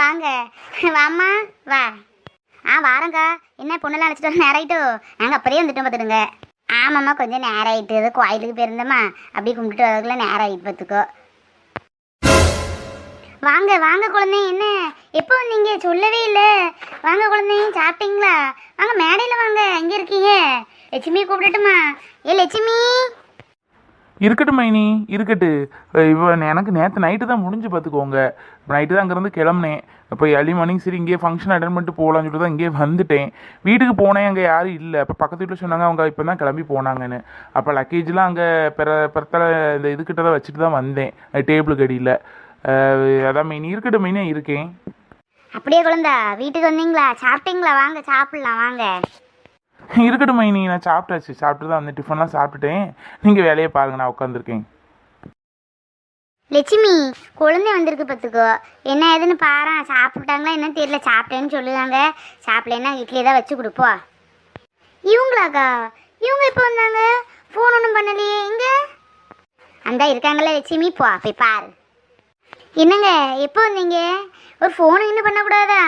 வாங்க வாம்மா வா. வாரங்க. என்ன பொண்ணெல்லாம் அழைச்சிட்டு வர நேரம் ஆயிட்டோ? நாங்கள் அப்படியே வந்துட்டோம் பார்த்துடுங்க. ஆமாம்மா, கொஞ்சம் நேரம் ஆயிட்டு. அது கோயிலுக்கு போயிருந்தோம்மா, அப்படியே கும்பிட்டு வரதுக்குள்ள நேரம் ஆகிட்டு பார்த்துக்கோ. வாங்க வாங்க குழந்தை. என்ன எப்போ வந்தீங்க? சொல்லவே இல்லை. வாங்க குழந்தை, சாப்பிட்டீங்களா? வாங்க மேடையில் வாங்க. எங்கே இருக்கீங்க? லட்சுமி கூப்பிடட்டுமா? லட்சுமி. இருக்கட்டும் மைனி, இருக்கட்டு. இப்போ எனக்கு நேற்று நைட்டு தான் முடிஞ்சு பார்த்துக்கோங்க. நைட்டு தான் அங்கேருந்து கிளம்புனேன். அப்போ ஏர்லி மார்னிங் சரி இங்கேயே ஃபங்க்ஷன் அட்டன் பண்ணிட்டு போகலான்னு சொல்லிட்டு தான் இங்கேயே வந்துட்டேன். வீட்டுக்கு போனேன், அங்கே யாரும் இல்லை. அப்போ பக்கத்து வீட்டில் சொன்னாங்க அவங்க இப்போ தான் கிளம்பி போனாங்கன்னு. அப்போ லக்கேஜ்லாம் அங்கே பிறத்தலை இந்த இதுக்கிட்ட தான் வச்சுட்டு தான் வந்தேன், டேபிளுக்கு அடியில். அதான் மெயின் இருக்கட்டும் மெயினாக இருக்கேன். அப்படியே குழந்தா, வீட்டுக்கு வந்தீங்களா? சாப்பிட்டீங்களா? வாங்க சாப்பிட்லாம் வாங்க. இருக்கட்டும் மைனி, நான் சாப்பிட்டாச்சு. சாப்பிட்டு தான் வந்து டிஃபன்லாம் சாப்பிட்டுட்டேன். நீங்கள் வேலையை பாருங்க, நான் உட்காந்துருக்கேன். லட்சுமி, குழந்தை வந்திருக்கு பார்த்துக்கோ. என்ன ஏதுன்னு பாரு. சாப்பிட்டாங்களா என்னன்னு தெரியல. சாப்பிட்டேன்னு சொல்லுவாங்க. சாப்பிடலன்னா இட்லி தான் வச்சு கொடுப்போம். இவங்களாக்கா? இவங்க எப்போ வந்தாங்க? ஃபோன் ஒன்றும் பண்ணலையே. எங்கே அந்த இருக்காங்களே லட்சுமி, போய் பாரு. என்னங்க எப்போ வந்தீங்க? ஒரு ஃபோனு இன்னும் பண்ணக்கூடாதா?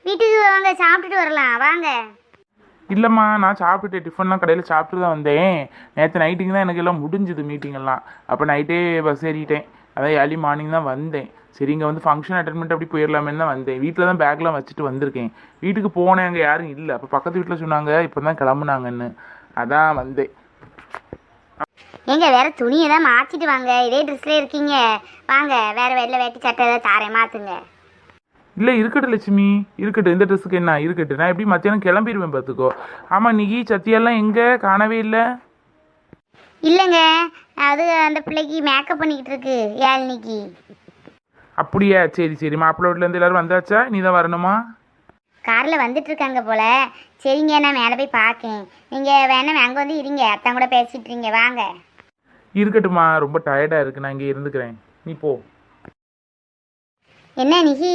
வீட்டுக்கு வாங்க, சாப்பிட்டுட்டு வரலாம் வாங்க. இல்லைம்மா, நான் சாப்பிட்டுட்டு டிஃபன்லாம் கடையில் சாப்பிட்டு தான் வந்தேன். நேற்று நைட்டுக்கு தான் எனக்கு எல்லாம் முடிஞ்சுது மீட்டிங்கெல்லாம். அப்போ நைட்டே பஸ் ஏறிட்டேன். அதான் ஏர்லி மார்னிங் தான் வந்தேன். சரி இங்கே வந்து ஃபங்க்ஷன் அட்டன் பண்ணிட்டு அப்படி போயிடலாமேன்னு தான் வந்தேன். வீட்டில் தான் பேக்லாம் வச்சுட்டு வந்திருக்கேன். வீட்டுக்கு போனேன், அங்கே யாரும் இல்லை. அப்போ பக்கத்து வீட்டில் சொன்னாங்க இப்போ தான் கிளம்புனாங்கன்னு, அதான் வந்தேன். எங்க வேற துணியை தான் மாற்றிட்டு வாங்க. இதே ட்ரெஸ்லேயே இருக்கீங்க. வாங்க வேற வெள்ளை வேட்டி சட்டை ஏதாவது தாரேன், மாற்றுங்க. இல்லை இருக்கட்டும் லட்சுமி, இருக்கட்டும். இந்த ட்ரெஸ்ஸுக்கு என்ன இருக்கட்டும். நான் எப்படி மத்தியானம் கிளம்பிடுவேன் பார்த்துக்கோ. ஆமாம், நிகி சத்தியெல்லாம் எங்கே காணவே இல்லை? இல்லைங்க, அது அந்த பிள்ளைக்கு மேக்கப் பண்ணிக்கிட்டு இருக்கு யாழ்னிக்கு. அப்படியா? சரி சரி. மாப்பிள்ளை வீட்டிலேருந்து எல்லோரும் வந்தாச்சா? நீ தான் வரணுமா? காரில் வந்துட்டு இருக்காங்க போல. சரிங்க, நான் மேலே போய் பார்க்கேன். நீங்கள் வேணா அங்கே வந்து இருங்க, அத்தான் கூட பேசிட்டு இருங்க. வாங்க. இருக்கட்டுமா, ரொம்ப டயர்டாக இருக்குது, நான் இங்கே இருந்துக்கிறேன், நீ போ. என்ன நிகி,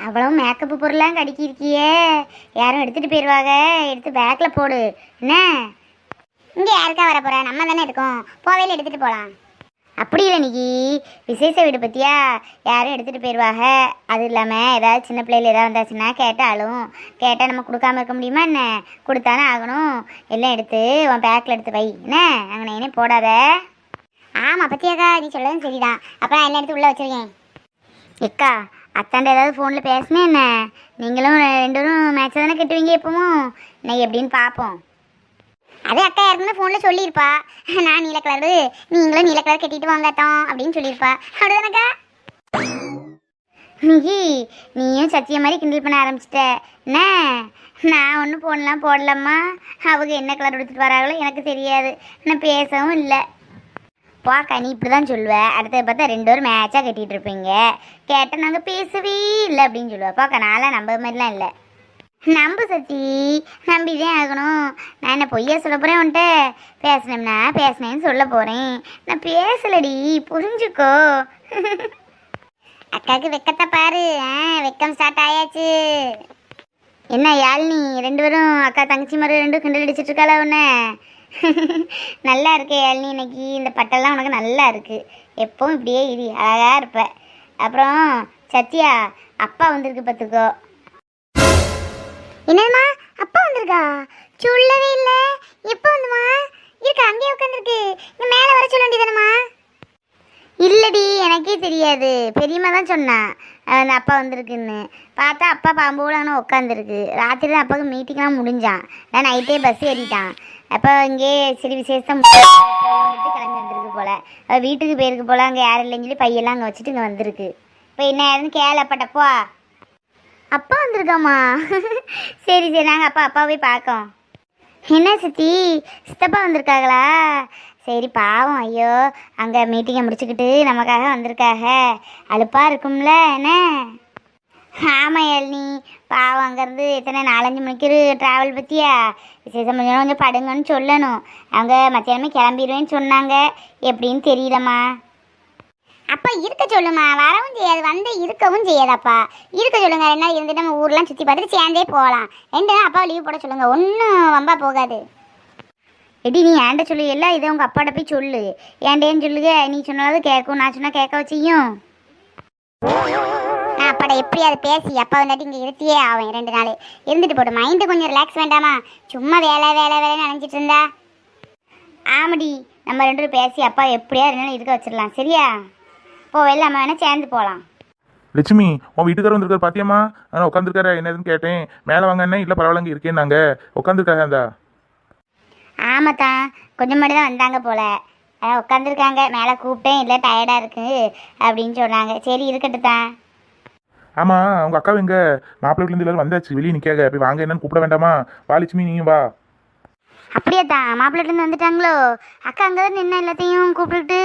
அவ்வளோ மேக்கப்பு பொருளாம் கடிக்கிருக்கியே? யாரும் எடுத்துகிட்டு போயிடுவாங்க. எடுத்து பேக்கில் போடு. என்ன இங்கே யாருக்கா வர போகிற? நம்ம தானே இருக்கோம், போவையில் எடுத்துகிட்டு போகலாம். அப்படி இல்லை நிகி, விசேஷ வீடு பற்றியா யாரும் எடுத்துகிட்டு போயிடுவாங்க. அது இல்லாமல் ஏதாவது சின்ன பிள்ளைகள் ஏதாவது வந்தாச்சுன்னா கேட்டாலும் கேட்டால் நம்ம கொடுக்காம இருக்க முடியுமா? என்ன கொடுத்தானே ஆகணும். எல்லாம் எடுத்து உன் பேக்கில் எடுத்து வை. என்ன அங்கே என்ன போடாத. ஆமாம் பற்றியாக்கா, நீ சொல்லவும் சரிதான். அப்புறம் எல்லாம் எடுத்து உள்ளே வச்சுருக்கேன். எக்கா, அத்தாண்ட ஏதாவது ஃபோனில் பேசுனே என்ன? நீங்களும் ரெண்டு பேரும் மேட்ச் தானே கட்டுவீங்க எப்பவும். இன்னைக்கு எப்படின்னு பார்ப்போம். அதே அக்கா யாருக்குன்னா ஃபோனில் சொல்லியிருப்பா, நான் நீல கலரு நீங்களும் நீல கலர் கட்டிட்டு வாங்கட்டோம் அப்படின்னு சொல்லியிருப்பா. அப்படிதானக்கா? நிகி, நீயும் சத்திய மாதிரி கிண்டல் பண்ண ஆரம்பிச்சிட்ட. என்ன நான் ஒன்றும் ஃபோன்லாம் போடலம்மா. அவங்க என்ன கலர் எடுத்துகிட்டு வராங்களோ எனக்கு தெரியாது. நான் பேசவும் இல்லை. போக்கா, நீ இப்படி தான் சொல்லுவேன். அடுத்த பார்த்தா ரெண்டு பேரும் மேட்சாக கட்டிகிட்டு இருப்பீங்க. கேட்டால் நாங்கள் பேசவே இல்லை அப்படின்னு சொல்லுவேன். போக்கா, நான்லாம் நம்ப மாதிரிலாம் இல்லை. நம்பு சத்தி, நம்பிதான் ஆகணும். நான் என்ன பொய்யா சொல்ல போகிறேன் உன்ட்ட? பேசினேம்னா பேசினேன்னு சொல்ல போகிறேன். நான் பேசலடி, புரிஞ்சுக்கோ. அக்காவுக்கு வெக்கத்தை பாரு. வெக்கம் ஸ்டார்ட் ஆயாச்சு. என்ன யாழ்னி, ரெண்டு பேரும் அக்கா தங்கச்சி மாதிரி ரெண்டும் கிண்டல் அடிச்சிட்டு இருக்காளா உன்ன? நல்லா இருக்கே யாழ்னி, இன்னைக்கு இந்த பட்டெல்லாம் உனக்கு நல்லா இருக்குது. எப்பவும் இப்படியே இரு, அழகாக இருப்ப. அப்புறம் சத்யா, அப்பா வந்திருக்கு பார்த்துக்கோ. என்னம்மா அப்பா வந்திருக்கா? சொல்லவே இல்லை. எப்போ வந்துமா? இருக்கா அங்கேயே உட்காந்துருக்கு. இங்கே மேலே வர சொல்ல வேண்டியதானம்மா? இல்லடி, எனக்கே தெரியாது. பெரியம்மா தான் சொன்னான் அந்த அப்பா வந்திருக்குன்னு. பார்த்தா அப்பா பாம்போலான்னு உட்காந்துருக்கு. ராத்திரி தான் அப்பாவுக்கு மீட்டிங்லாம் முடிஞ்சான். நான் நைட்டே பஸ் ஏறிட்டான். அப்போ இங்கே சரி விசேஷம் கிளம்பி வந்திருக்கு போல். வீட்டுக்கு போயிருக்கு போல். அங்கே யாரும் இல்லைன்னு சொல்லி பையெல்லாம் அங்கே வச்சுட்டு இங்கே வந்திருக்கு. இப்போ என்ன யாருன்னு கேளப்பட்டப்போ அப்பா வந்திருக்காம்மா. சரி சரி, நாங்கள் அப்பாவை போய் பார்க்கோம். என்ன சித்தி, சித்தப்பா வந்திருக்காங்களா? சரி பாவம், ஐயோ அங்கே மீட்டிங்கை முடிச்சுக்கிட்டு நமக்காக வந்திருக்காக. அலுப்பாக இருக்கும்ல என்ன? ஆமாம் யாழ்னி, பாவம் அங்கேருந்து எத்தனை 4-5 மணிக்கு ட்ராவல் பற்றியா? விசேஷம் முடிஞ்சோன்னா கொஞ்சம் படுங்கன்னு சொல்லணும். அவங்க மத்தியானமே கிளம்பிடுவேன்னு சொன்னாங்க. எப்படின்னு தெரியலம்மா. அப்பா இருக்க சொல்லுமா, வரவும் செய்யாது, வந்து இருக்கவும் செய்யாதாப்பா. இருக்க சொல்லுங்க, 2 நாள் இருந்துட்டு நம்ம ஊர்லாம் சுற்றி பார்த்துட்டு சேர்ந்தே போகலாம். 2 நாள் அப்பா லீவ் போட சொல்லுங்க, ஒன்றும் வம்பா போகாது. எடி நீ ஏன்ட்ட சொல்லு, எல்லாம் இதை உங்கள் அப்பாட்ட போய் சொல்லு. ஏன்டேன்னு சொல்லுங்க, நீ சொன்னாலும் கேட்கும், நான் சொன்னால் கேட்க வச்சியும். நான் அப்பாட்ட அப்பாவோட எப்படியாவது பேசி அப்பா வந்தாட்டி இங்கே இருத்தியே ஆகும் 2 நாள் இருந்துட்டு போட்டு மைண்டு கொஞ்சம் ரிலாக்ஸ் வேண்டாமா? சும்மா வேலை வேலை வேலைன்னு நினைச்சிட்டு இருந்தா. ஆமாடி, நம்ம 2 பேரும் பேசி அப்பா எப்படியா இருந்தாலும் இருக்க வச்சிடலாம். சரியா? போ, எல்லாம் வேணா சேர்ந்து போகலாம். லட்சுமி, உன் வீட்டுக்காரர் வந்திருக்காரு பாத்தியம்மா? ஆனால் உட்காந்துருக்காரு. என்னதுன்னு கேட்டேன். மேலே வாங்க என்ன இல்லை பரவாயில்லங்க இருக்கேன். நாங்கள் உட்காந்துருக்காங்க. அந்த ஆமாத்தான், கொஞ்சம் முன்னாடி தான் வந்தாங்க போல. அதான் உட்காந்துருக்காங்க. மேலே கூப்பிட்டேன், இல்லை டயர்டாக இருக்கு அப்படின்னு சொன்னாங்க. சரி இருக்கட்டும் தான். ஆமாம், அவங்க அக்கா எங்க? மாப்பிள்ளை வீட்டிலேருந்து எல்லாரும் வந்தாச்சு. வெளியே நிற்காக. போய் வாங்க என்னன்னு கூப்பிட வேண்டாமா? வா லட்சுமி, நீயும் வா. அப்படியே தான் மாப்பிள்ளைட்டு வந்துட்டாங்களோ? அக்கா அங்கே தான் நின்று எல்லாத்தையும் கூப்பிட்டுட்டு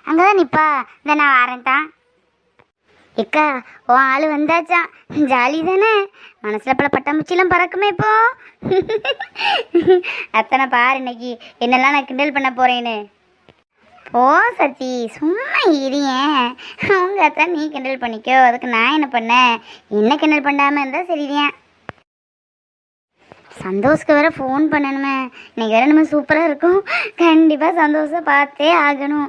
அங்கே தான் நிற்பா. இந்த நான் வரேன் தான். எக்கா, உன் ஆள் வந்தாச்சான். ஜாலி தானே? மனசில் பல பட்டாம்பூச்சிலாம் பறக்குமே இப்போ. அத்தனை பாரு இன்னைக்கு என்னெல்லாம் நான் கிண்டல் பண்ண போகிறேன்னு. ஓ சத்தி, சும்மா இரியேன். அவங்க அத்தான் நீ கிண்டல் பண்ணிக்கோ, அதுக்கு நான் என்ன பண்ணேன்? என்ன கிண்டல் பண்ணாமல் இருந்தால் சரிதான். சந்தோஷ்க்கு வேற ஃபோன் பண்ணணுமே. இன்னைக்கு வேற நம்ம சூப்பராக இருக்கும். கண்டிப்பாக சந்தோஷை பார்த்தே ஆகணும்.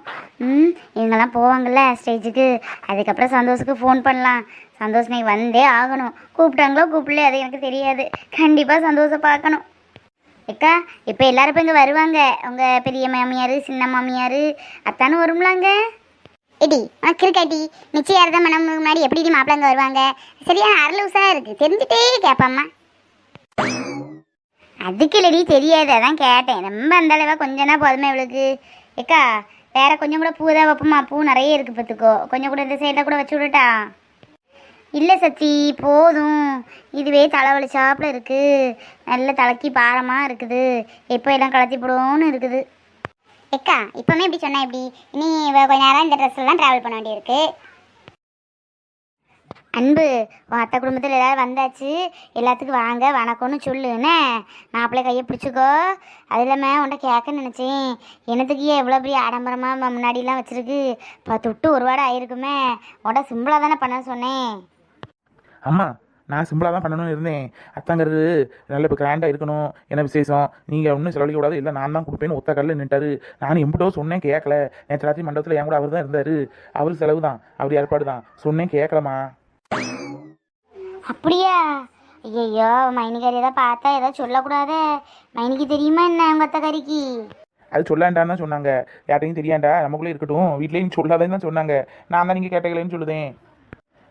இவங்கெல்லாம் போவாங்கள்ல ஸ்டேஜுக்கு, அதுக்கப்புறம் சந்தோஷுக்கு ஃபோன் பண்ணலாம். சந்தோஷ் இன்னைக்கு வந்தே ஆகணும். கூப்பிட்டாங்களோ கூப்பிடல அது எனக்கு தெரியாது. கண்டிப்பாக சந்தோஷை பார்க்கணும். அக்கா, இப்போ எல்லாரும் இப்போ இங்கே வருவாங்க. உங்கள் பெரிய மாமியார், சின்ன மாமியார், அத்தானும் வரும்லாங்க. எடி உனக்கு இருக்காட்டி நிச்சயார்த்தம் பண்ண முன்னாடி எப்படி மாப்பிள்ளைங்க வருவாங்க? சரியான அரலூசாக இருக்குது, தெரிஞ்சுட்டே கேட்பாம்மா. அதுக்கு இல்லடி, தெரியாது, அதான் கேட்டேன். ரொம்ப அந்த அளவா கொஞ்சம்னா போதுமே இவளுக்கு. ஏக்கா, வேற கொஞ்சம் கூட பூ தான் வைப்போமா? பூ நிறைய இருக்குது பார்த்துக்கோ. கொஞ்சம் கூட இந்த சைடில் கூட வச்சு விடட்டா? இல்லை சத்தி, போதும். இதுவே தலைவலிச்சாப்பில் இருக்குது. நல்ல தலைக்கு பாரமாக இருக்குது. எப்போ எல்லாம் கலத்தி போடுவோன்னு இருக்குது. ஏக்கா, இப்போமே இப்படி சொன்னா எப்படி? இனி கொஞ்ச நேரம் இந்த ட்ரெஸ்ஸில் தான் ட்ராவல் பண்ண வேண்டியிருக்கு. அன்பு, உன் அத்தை குடும்பத்தில் எல்லோரும் வந்தாச்சு. எல்லாத்துக்கும் வாங்க வணக்கம்னு சொல்லுன்னு மாப்பிள்ளை கையை பிடிச்சிக்கோ. அது இல்லாமல் உன்ட்ட கேட்க நினச்சேன். என்னத்துக்கு எவ்வளோ பெரிய ஆடம்பரமாக முன்னாடிலாம் வச்சுருக்கு? இப்போ தொட்டு ஒரு வாரம் ஆயிருக்குமே. உன்ட்ட சிம்பிளாக தானே பண்ண சொன்னேன். ஆமாம், நான் சிம்பிளாக தான் பண்ணணும்னு இருந்தேன். அத்தாங்கிறது நல்ல இப்போ கிராண்டாக இருக்கணும். என்ன விசேஷம்? நீங்கள் ஒன்றும் செலவழிக்க கூடாது. இல்லை நான் தான் கொடுப்பேன்னு ஒத்த கல்லில் நின்ட்டாரு. நான் எம்பிட்டோ சொன்னேன், கேட்கல. நேற்று ராத்திரி மண்டபத்தில் என் கூட அவர் தான் இருந்தார். அவர் செலவு தான், அவர் ஏற்பாடு தான். சொன்னேன், கேட்கலம்மா. அப்படியா? ஐயோ, மைனிகாரி ஏதாவது பார்த்தா ஏதாவது சொல்லக்கூடாதே. மைனிக்கு தெரியுமா என்ன உங்கள் அத்தை கறிக்கு? அது சொல்லாண்டான்னு தான் சொன்னாங்க. யார்ட்டையும் தெரியாண்டா, நமக்குள்ளே இருக்கட்டும், வீட்லேயும் சொல்லாதேன்னு தான் சொன்னாங்க. நான் தான் நீங்கள் கேட்டீங்களேன்னு சொல்லுதேன்.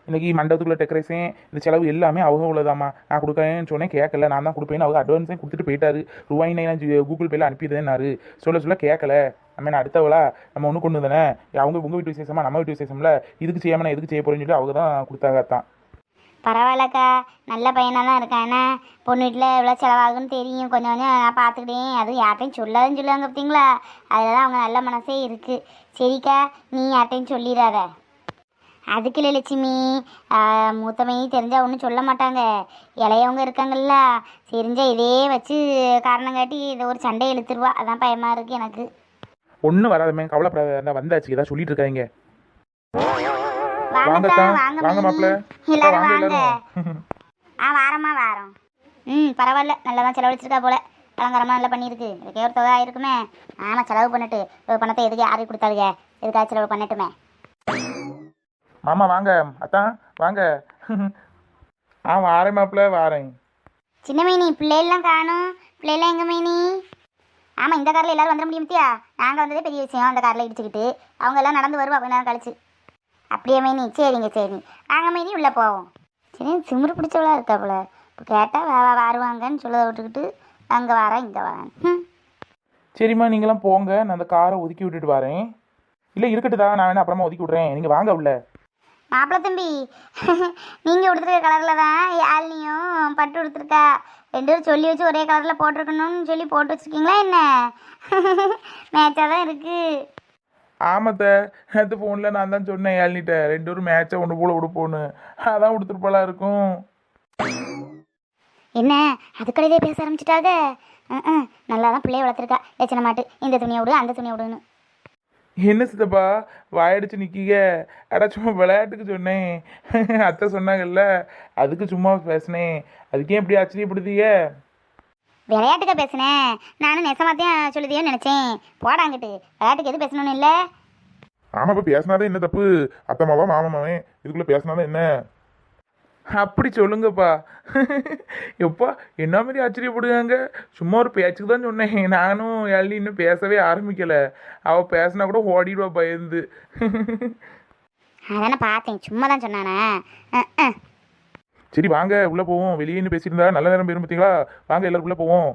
இன்றைக்கி மண்டபத்துக்குள்ள டெக்கரேஷன், இந்த செலவு எல்லாமே அவங்க உள்ளதாம்மா. நான் கொடுக்கறேன்னு சொன்னேன், கேட்கல. நான் தான் கொடுப்பேன்னு அவங்க அட்வான்ஸே கொடுத்துட்டு போயிட்டாரு. ரூபாய் நான் கூகுள் பேல அனுப்பிடுறேன்னாரு. சொல்ல கேட்கல. நம்ம என்ன அடுத்தவளா? நம்ம ஒன்று கொண்டு தானே. அவங்க உங்கள் வீட்டு விசேஷமா, நம்ம வீட்டு விசேஷம்ல. இதுக்கு செய்யாமல் நான் எதுக்கு செய்ய போகிறேன்னு சொல்லி அவங்க தான் கொடுத்தாங்க. தான் பரவாயில்லக்கா, நல்ல பையனாக தான் இருக்கான். ஏன்னா பொண்ணு வீட்டில் எவ்வளோ செலவாகுன்னு தெரியும். கொஞ்சம் கொஞ்சம் நான் பார்த்துக்கிட்டேன். அதுவும் யார்ட்டையும் சொல்லாதுன்னு சொல்லுவாங்க பார்த்தீங்களா? அதில் தான் அவங்க நல்ல மனசே இருக்குது. சரிக்கா, நீ யார்ட்டையும் சொல்லிடாத. அதுக்கு இல்லை லட்சுமி, மூத்தமையை தெரிஞ்சால் ஒன்றும் சொல்ல மாட்டாங்க. இளையவங்க இருக்காங்கல்ல, தெரிஞ்சால் இதே வச்சு காரணம் காட்டி இதை ஒரு சண்டை இழுத்துருவா. அதான் பயமாக இருக்குது எனக்கு. ஒன்றும் வராதமே, கவலைப்படாத. வந்தாச்சு, ஏதாவது சொல்லிட்டு இருக்காங்க. வாங்க மாப்பிள்ள, எல்லாரும் வாங்க. வாரமா வாரம். பரவாயில்ல, நல்லா தான் செலவழிச்சிருக்கா போல. அலங்காரமாக நல்லா பண்ணியிருக்கு. இதுக்கே ஒரு தொகை ஆயிருக்குமே. ஆமாம், செலவு பண்ணிட்டு பணத்தை எதுக்கு யாரையும் கொடுத்தாளுங்க? எதுக்காக செலவு பண்ணட்டுமே. மாமா வாங்க, அத்தான் வாங்க. வாரேன் மாப்பிள்ள, வாரேன். சின்ன மைனி, பிள்ளைலாம் காணும். பிள்ளைலாம் எங்க மைனி? ஆமாம், இந்த காரில் எல்லாரும் வந்துட முடியுமித்தியா? நாங்கள் வந்ததே பெரிய விஷயம். அந்த காரில் இடிச்சுக்கிட்டு அவங்க எல்லாம் நடந்து வருவா கொஞ்ச நேரம் கழிச்சு. அப்படியே மைனி? சரிங்க சரி, நாங்கள் மைனி உள்ளே போவோம். சரி, சிமுறு பிடிச்சவளா இருக்கா போல. இப்போ கேட்டால் வருவாங்கன்னு சொல்ல விட்டுக்கிட்டு அங்கே வரேன் இங்கே வரேன். சரிம்மா, நீங்களாம் போங்க. நான் அந்த காரை ஒதுக்கி விட்டுட்டு வரேன். இல்லை இருக்கட்டுதா, நான் வேணா அப்புறமா ஒதுக்கி விட்றேன். நீங்கள் வாங்க உள்ள. மாப்பிள்ள தம்பி, நீங்கள் கொடுத்துருக்க கலரில் தான் யாழ்னியும் பட்டு கொடுத்துருக்கா. 2 பேரும் சொல்லி வச்சு ஒரே கலரில் போட்டிருக்கணும்னு சொல்லி போட்டு வச்சுருக்கீங்களா என்ன? மேட்சாக தான் இருக்குது. ஆமாத்த, நேற்று ஃபோனில் நான் தான் சொன்னேன் ஏழ்னிட்ட 2 பேரும் மேட்சை ஒன்று போல் உடுப்போன்னு. அதான் உடுத்துருப்பாளா இருக்கும். என்ன அதுக்கடையே பேச ஆரம்பிச்சிட்டாங்க? நல்லா தான் பிள்ளைய வளர்த்துருக்கா. எச்சனை மாட்டு இந்த துணியை விடு அந்த துணியை விடுன்னு. என்ன சித்தப்பா வாயடிச்சு நிற்கீங்க? அடா சும்மா விளையாட்டுக்கு சொன்னேன். அத்தை சொன்னாங்கல்ல, அதுக்கு சும்மா பேசினேன். அதுக்கே எப்படி ஆச்சரியப்படுதீங்க? விளையாட்டுக்கா பேசுனேன்? நானும் நெசமாத்தையும் சொல்லுதியோன்னு நினச்சேன். போடாங்கிட்டு விளையாட்டுக்கு எது பேசணும்னு இல்லை. ஆமா, இப்போ பேசினாதான் என்ன தப்பு? அத்தம்மாவா மாமாவே இதுக்குள்ள பேசினாதான் என்ன? அப்படி சொல்லுங்கப்பா. எப்பா என்ன மாதிரி ஆச்சரியப்படுவாங்க. சும்மா ஒரு பேச்சுக்கு தான் சொன்னேன். நானும் யாழினி இன்னும் பேசவே ஆரம்பிக்கலை. அவள் பேசினா கூட ஓடிடுவா பயந்து. அதானே பார்த்தேன், சும்மா தான் சொன்னானே. சரி வாங்க உள்ளே போவோம். வெளியேன்னு பேசியிருந்தா நல்ல நேரம் போயிரும் பார்த்தீங்களா. வாங்க எல்லாரும் உள்ளே போவோம்.